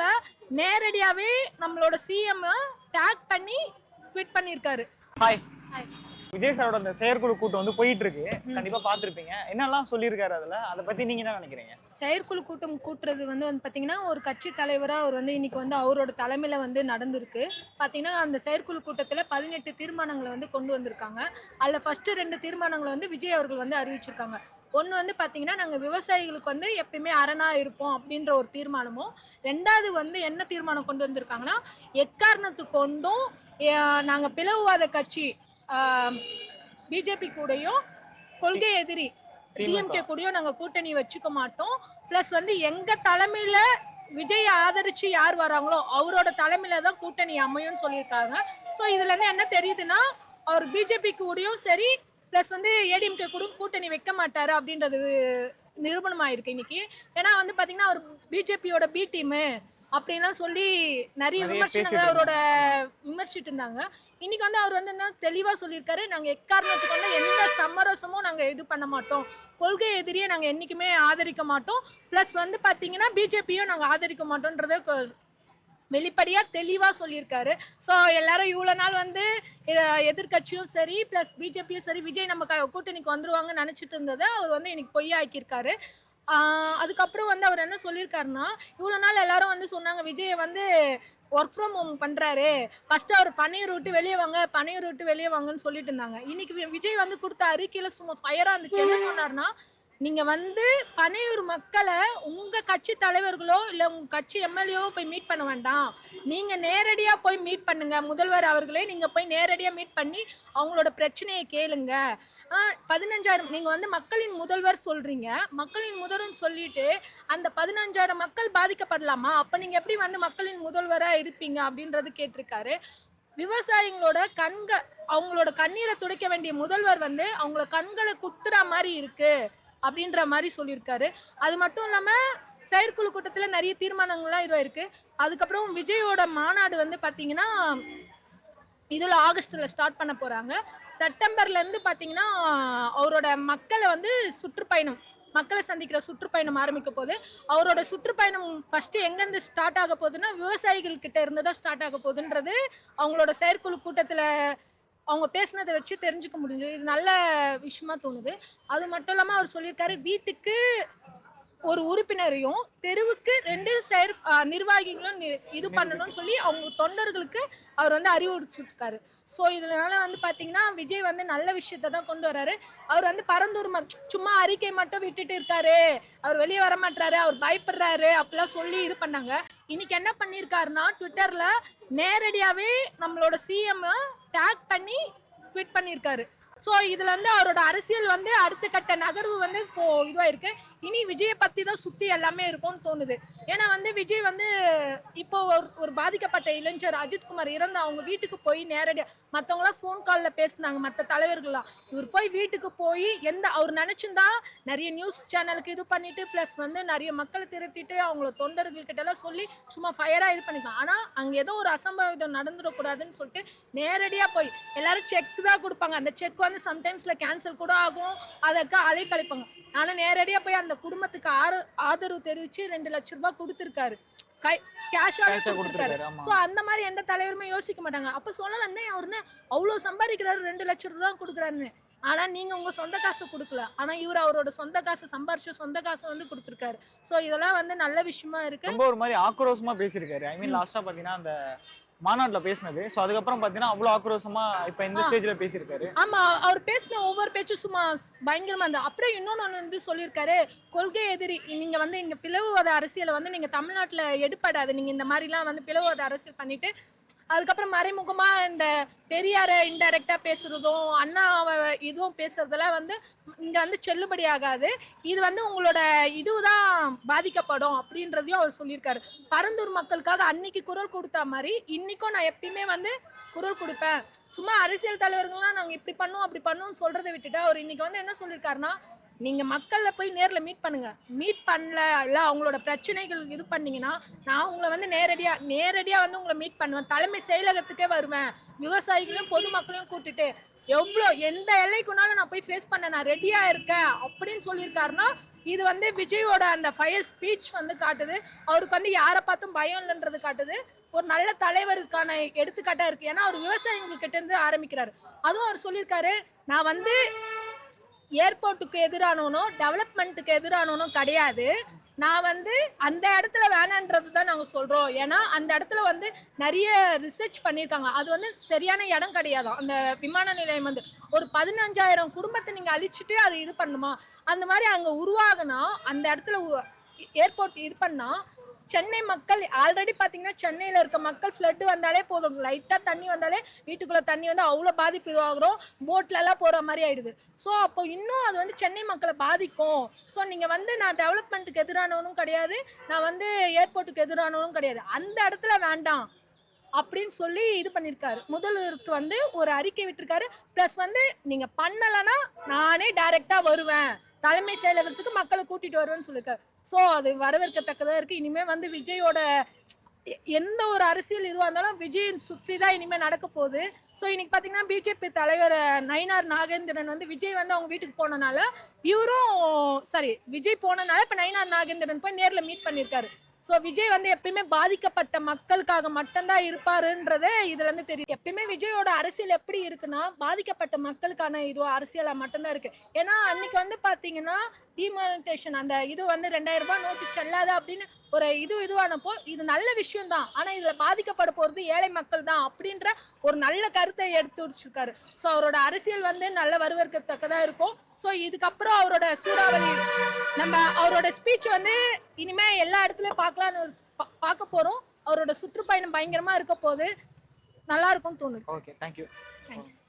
ட்விட்டர்ல நேரடியாவே நம்மளோட சிஎம் டேக் பண்ணி ட்வீட் பண்ணியிருக்காரு. ஹாய், விஜய் சாரோட அந்த செயற்குழு கூட்டம் வந்து போயிட்டு இருக்கு. கண்டிப்பா பாத்துருப்பீங்க. என்னெல்லாம் சொல்லியிருக்காரு அதுல, அதை பத்தி நீங்க என்ன நினைக்கிறீங்க? செயற்குழு கூட்டம் கூட்டுறது வந்து பாத்தீங்கன்னா ஒரு கட்சி தலைவரா அவர் வந்து இன்னைக்கு வந்து அவரோட தலைமையில வந்து நடந்திருக்கு. பாத்தீங்கன்னா அந்த செயற்குழு கூட்டத்துல 18 தீர்மானங்களை வந்து கொண்டு வந்திருக்காங்க. அதுல ஃபர்ஸ்ட் 2 தீர்மானங்களை வந்து விஜய் அவர்கள் வந்து அறிவிச்சிருக்காங்க. ஒன்று வந்து பார்த்தீங்கன்னா நாங்கள் விவசாயிகளுக்கு வந்து எப்பயுமே அரணா இருப்போம் அப்படின்ற ஒரு தீர்மானமும், ரெண்டாவது வந்து என்ன தீர்மானம் கொண்டு வந்திருக்காங்கன்னா, எக்காரணத்து கொண்டும் நாங்கள் பிளவுவாத கட்சி பிஜேபி கூடயும் கொள்கை எதிரி டிஎம்கே கூடயும் நாங்கள் கூட்டணி வச்சுக்க மாட்டோம். ப்ளஸ் வந்து எங்கள் தலைமையில் விஜய் ஆதரிச்சு யார் வராங்களோ அவரோட தலைமையில தான் கூட்டணி அமையும்னு சொல்லியிருக்காங்க. ஸோ இதுலேருந்து என்ன தெரியுதுன்னா, அவர் பிஜேபி கூடயும் சரி ப்ளஸ் வந்து ஏடிஎம்கே கூட கூட்டணி வைக்க மாட்டாரு அப்படின்றது நிரூபணம் ஆயிருக்கு இன்னைக்கு. ஏன்னா வந்து பாத்தீங்கன்னா அவர் பிஜேபியோட பி டீமு அப்படின்லாம் சொல்லி நிறைய விமர்சனங்கள் அவரோட விமர்சிட்டு இருந்தாங்க. இன்னைக்கு வந்து அவர் வந்து என்ன தெளிவா சொல்லியிருக்காரு, நாங்க எக்காரணத்துக்கு வந்து எந்த சமரசமும் நாங்க இது பண்ண மாட்டோம், கொள்கை எதிரியை நாங்க என்னைக்குமே ஆதரிக்க மாட்டோம், பிளஸ் வந்து பாத்தீங்கன்னா பிஜேபியும் நாங்க ஆதரிக்க மாட்டோம்ன்றத வெளிப்படையா தெளிவா சொல்லியிருக்காரு. ஸோ எல்லாரும் இவ்வளோ நாள் வந்து எதிர்கட்சியும் சரி பிளஸ் பிஜேபியும் சரி விஜய் நம்ம கூட்டணிக்கு வந்துருவாங்கன்னு நினைச்சிட்டு இருந்ததை அவர் வந்து இன்னைக்கு பொய்யாக்கியிருக்காரு. அதுக்கப்புறம் வந்து அவர் என்ன சொல்லியிருக்காருன்னா, இவ்வளோ நாள் எல்லாரும் வந்து சொன்னாங்க விஜயை வந்து ஒர்க் ஃப்ரம் ஹோம் பண்ணுறாரு, ஃபஸ்ட்டு அவர் பனையூர் விட்டு வெளியே வாங்க பனையூர் விட்டு வெளியே வாங்கன்னு சொல்லிட்டு இருந்தாங்க. இன்னைக்கு விஜய் வந்து கொடுத்த அறிக்கையில் சும்மா ஃபயராக இருந்துச்சு. என்ன சொன்னார்னா, நீங்கள் வந்து பனையூர் மக்களை உங்கள் கட்சி தலைவர்களோ இல்லை உங்கள் கட்சி எம்எல்ஏவோ போய் மீட் பண்ண வேண்டாம், நீங்கள் நேரடியாக போய் மீட் பண்ணுங்க, முதல்வர் அவர்களே நீங்கள் போய் நேரடியாக மீட் பண்ணி அவங்களோட பிரச்சனையை கேளுங்க. 15,000 நீங்கள் வந்து மக்களின் முதல்வர் சொல்கிறீங்க, மக்களின் முதல்வர்னு சொல்லிட்டு அந்த 15,000 மக்கள் பாதிக்கப்படலாமா? அப்போ நீங்கள் எப்படி வந்து மக்களின் முதல்வராக இருப்பீங்க அப்படின்றது கேட்டிருக்காரு. விவசாயிகளோட அவங்களோட கண்ணீரை துடைக்க வேண்டிய முதல்வர் வந்து அவங்கள கண்களை குத்துற மாதிரி இருக்கு அப்படின்ற மாதிரி சொல்லியிருக்காரு. அது மட்டும் இல்லாமல் செயற்குழு கூட்டத்தில் நிறைய தீர்மானங்கள்லாம் இதுவாக இருக்குது. அதுக்கப்புறம் விஜயோட மாநாடு வந்து பார்த்தீங்கன்னா இதில் ஆகஸ்ட்டில் ஸ்டார்ட் பண்ண போகிறாங்க. செப்டம்பர்லேருந்து பார்த்தீங்கன்னா அவரோட மக்களை வந்து மக்களை சந்திக்கிற சுற்றுப்பயணம் ஆரம்பிக்க போகுது. அவரோட சுற்றுப்பயணம் ஃபஸ்ட்டு எங்கேருந்து ஸ்டார்ட் ஆக போகுதுன்னா விவசாயிகள் கிட்ட இருந்து தான் ஸ்டார்ட் ஆக போகுதுன்றது அவங்களோட செயற்குழு கூட்டத்தில் அவங்க பேசினதை வச்சு தெரிஞ்சுக்க முடிஞ்சது. இது நல்ல விஷயமா தோணுது. அது மட்டும் இல்லாமல் அவர் சொல்லியிருக்காரு, வீட்டுக்கு ஒரு உறுப்பினரையும் தெருவுக்கு 2 நிர்வாகிகளும் இது பண்ணணும்னு சொல்லி அவங்க தொண்டர்களுக்கு அவர் வந்து அறிவுறுத்திருக்காரு. ஸோ இதனால வந்து பார்த்தீங்கன்னா விஜய் வந்து நல்ல விஷயத்த தான் கொண்டு வர்றாரு. அவர் வந்து பரந்தூர் சும்மா அறிக்கை மட்டும் விட்டுட்டு இருக்காரு, அவர் வெளியே வர மாட்டாரு, அவர் பயப்படுறாரு அப்படிலாம் சொல்லி இது பண்ணாங்க. இன்னைக்கு என்ன பண்ணியிருக்காருன்னா ட்விட்டர்ல நேரடியாவே நம்மளோட சிஎம் டேக் பண்ணி ட்வீட் பண்ணியிருக்காரு. ஸோ இதுல வந்து அவரோட அரசியல் வந்து அடுத்த கட்ட நகர்வு வந்து இப்போ இதுவாக இருக்கு. இனி விஜயை பத்தி தான் சுத்தி எல்லாமே இருக்கும்னு தோணுது. ஏன்னா வந்து விஜய் வந்து இப்போ ஒரு பாதிக்கப்பட்ட இளைஞர் அஜித்குமார் இறந்து அவங்க வீட்டுக்கு போய் நேரடியாக மற்றவங்களாம் ஃபோன் காலில் பேசினாங்க, மற்ற தலைவர்கள்லாம். இவர் போய் வீட்டுக்கு போய் அவர் நினைச்சிருந்தா நிறைய நியூஸ் சேனலுக்கு இது பண்ணிட்டு பிளஸ் வந்து நிறைய மக்களை திருத்திட்டு அவங்கள தொண்டர்கள்கிட்ட எல்லாம் சொல்லி சும்மா ஃபயரா இது பண்ணிக்கலாம். ஆனா அங்க ஏதோ ஒரு அசம்பாவிதம் நடந்துடக்கூடாதுன்னு சொல்லிட்டு நேரடியா போய் எல்லாரும் செக் தான் கொடுப்பாங்க. அந்த செக் வந்து சம்டைம்ஸ்ல கேன்சல் கூட ஆகும், அதற்கு அலைக்கழிப்பாங்க. ஆனா நேரடியா போய் அந்த குடும்பத்துக்கு ஆதரவு தெரிவிச்சு 2 லட்சம் ரூபாய் கொடுத்திருக்காரு, கேஷாவே கொடுத்திருக்காரு. சோ அந்த மாதிரி எந்த தலைவருமே யோசிக்க மாட்டாங்க. அப்ப சொல்லலாம், என்ன அவருன்னு அவ்வளவு சம்பாதிக்கிறாரு, 2 லட்சம் ரூபாய் தான் கொடுக்குறாருன்னு. ஆனா நீங்க உங்க சொந்த காசு கொடுக்கல, ஆனா இவர் அவரோட சொந்த காசு சம்பாரிச்சு சொந்த காசு வந்து கொடுத்திருக்காரு. சோ இதெல்லாம் வந்து நல்ல விஷயமா இருக்கு. ரொம்ப ஒரு மாதிரி ஆக்ரோஷமா பேசியிருக்காரு. ஐ மீன் லாஸ்டா பாத்தீங்கன்னா அந்த மாநாட்டுல பேசினது. சோ அதுக்கப்புறம் பாத்தீங்கன்னா அவ்வளவு ஆக்ரோஷமா இப்ப இந்த ஸ்டேஜ்ல பேசியிருக்காரு. ஆமா, அவர் பேசின ஒவ்வொரு பேச்சும் சும்மா பயங்கரமா இருந்தா. அப்புறம் இன்னொன்னு வந்து சொல்லியிருக்காரு, கொள்கை எதிரி நீங்க வந்து இங்க பிளவுவாத அரசியலை வந்து நீங்க தமிழ்நாட்டுல எடுப்படாது, நீங்க இந்த மாதிரி எல்லாம் வந்து பிளவுவாத அரசியல் பண்ணிட்டு அதுக்கப்புறம் மறைமுகமா இந்த பெரியார இன்டைரக்டா பேசுறதும் அண்ணா இதுவும் பேசுறதெல்லாம் வந்து இங்க வந்து செல்லுபடி ஆகாது, இது வந்து உங்களோட இதுதான் பாதிக்கப்படும் அப்படின்றதையும் அவர் சொல்லியிருக்காரு. பரந்தூர் மக்களுக்காக அன்னைக்கு குரல் கொடுத்தா மாதிரி இன்னைக்கும் நான் எப்பயுமே வந்து குரல் கொடுப்பேன். சும்மா அரசியல் தலைவர்கள்லாம் நாங்கள் இப்படி பண்ணுவோம் அப்படி பண்ணுவோம்னு சொல்றதை விட்டுட்டு அவர் இன்னைக்கு வந்து என்ன சொல்லியிருக்காருன்னா, நீங்க மக்கள்ல போய் நேர்ல மீட் பண்ணுங்க, மீட் பண்ணல இல்ல அவங்களோட பிரச்சனைகள் இது பண்ணீங்கன்னா நான் உங்களை வந்து நேரடியா வந்து உங்களை மீட் பண்ணுவேன், தலைமை செயலகத்துக்கே வருவேன், விவசாயிகளையும் பொதுமக்களையும் கூட்டிட்டு எந்த எல்லைக்குனாலும் நான் போய் ஃபேஸ் பண்ண நான் ரெடியா இருக்கேன் அப்படின்னு சொல்லியிருக்காருன்னா இது வந்து விஜயோட அந்த ஃபயர் ஸ்பீச் வந்து காட்டுது. அவருக்கு வந்து யாரை பார்த்தும் பயம் இல்லைன்றது காட்டுது. ஒரு நல்ல தலைவருக்கான எடுத்துக்காட்டா இருக்கு. ஏன்னா அவர் விவசாயிகள் கிட்ட இருந்து ஆரம்பிக்கிறாரு. அதுவும் அவர் சொல்லியிருக்காரு, நான் வந்து ஏர்போர்ட்டுக்கு எதிரானவனோ டெவலப்மெண்ட்டுக்கு எதிரானவனோ கிடையாது. நான் வந்து அந்த இடத்துல வேணான்றது தான் நாங்கள் சொல்கிறோம். ஏன்னா அந்த இடத்துல வந்து நிறைய ரிசர்ச் பண்ணியிருக்காங்க. அது வந்து சரியான இடம் கிடையாதாம். அந்த விமான நிலையம் வந்து ஒரு 15,000 குடும்பத்தை நீங்கள் அழிச்சிட்டு அது இது பண்ணுமா? அந்த மாதிரி அங்கே உருவாகுனா அந்த இடத்துல ஏர்போர்ட் இது பண்ணால் சென்னை மக்கள் ஆல்ரெடி பார்த்தீங்கன்னா சென்னையில் இருக்க மக்கள் ஃப்ளட்டு வந்தாலே போதும், லைட்டாக தண்ணி வந்தாலே வீட்டுக்குள்ளே தண்ணி வந்து அவ்வளோ பாதிப்பு இதுவாகிறோம், போட்லலாம் போகிற மாதிரி ஆயிடுது. ஸோ அப்போ இன்னும் அது வந்து சென்னை மக்களை பாதிக்கும். ஸோ நீங்கள் வந்து நான் டெவலப்மெண்ட்டுக்கு எதிரானவனும் கிடையாது, நான் வந்து ஏர்போர்ட்டுக்கு எதிரானவனும் கிடையாது, அந்த இடத்துல வேண்டாம் அப்படின்னு சொல்லி இது பண்ணியிருக்காரு. முதல்வருக்கு வந்து ஒரு அறிக்கை விட்டுருக்காரு. ப்ளஸ் வந்து நீங்கள் பண்ணலைன்னா நானே டைரெக்டாக வருவேன், தலைமை செயலகத்துக்கு மக்களை கூட்டிட்டு வருவேன்னு சொல்லியிருக்காரு. ஸோ அது வரவேற்கத்தக்கதாக இருக்குது. இனிமேல் வந்து விஜயோட எந்த ஒரு அரசியல் இதுவாக இருந்தாலும் விஜய் சுற்றி தான் இனிமேல் நடக்க போகுது. ஸோ இன்னைக்கு பார்த்தீங்கன்னா பிஜேபி தலைவர் நயினார் நாகேந்திரன் வந்து விஜய் வந்து அவங்க வீட்டுக்கு போனனால விஜய் போனனால இப்போ நயினார் நாகேந்திரன் போய் நேரில் மீட் பண்ணியிருக்காரு. ஸோ விஜய் வந்து எப்பயுமே பாதிக்கப்பட்ட மக்களுக்காக மட்டும்தான் இருப்பாருன்றதே இதுல இருந்து தெரியும். எப்பயுமே விஜயோட அரசியல் எப்படி இருக்குன்னா பாதிக்கப்பட்ட மக்களுக்கான இது அரசியலா மட்டும்தான் இருக்கு. ஏன்னா அன்னைக்கு வந்து பாத்தீங்கன்னா டிமானிட்டேஷன் அந்த இது வந்து 2000 ரூபாய் நோட்டு செல்லாது அப்படின்னு ஒரு இதுவானப்போ இது நல்ல விஷயம் தான். ஆனா இதுல பாதிக்கப்பட போறது ஏழை மக்கள் தான் அப்படின்ற ஒரு நல்ல கருத்தை எடுத்து வச்சிருக்காரு. ஸோ அவரோட அரசியல் வந்து நல்ல வரவேற்கத்தக்கதா இருக்கும். ஸோ இதுக்கப்புறம் அவரோட சூறாவளி நம்ம அவரோட ஸ்பீச் வந்து இனிமே எல்லா இடத்துலயும் பார்க்க போறோம். அவரோட சுற்றுப்பயணம் பயங்கரமா இருக்க போது நல்லா இருக்கும்னு தோணுது. Okay, thank you. தேங்க்ஸ்.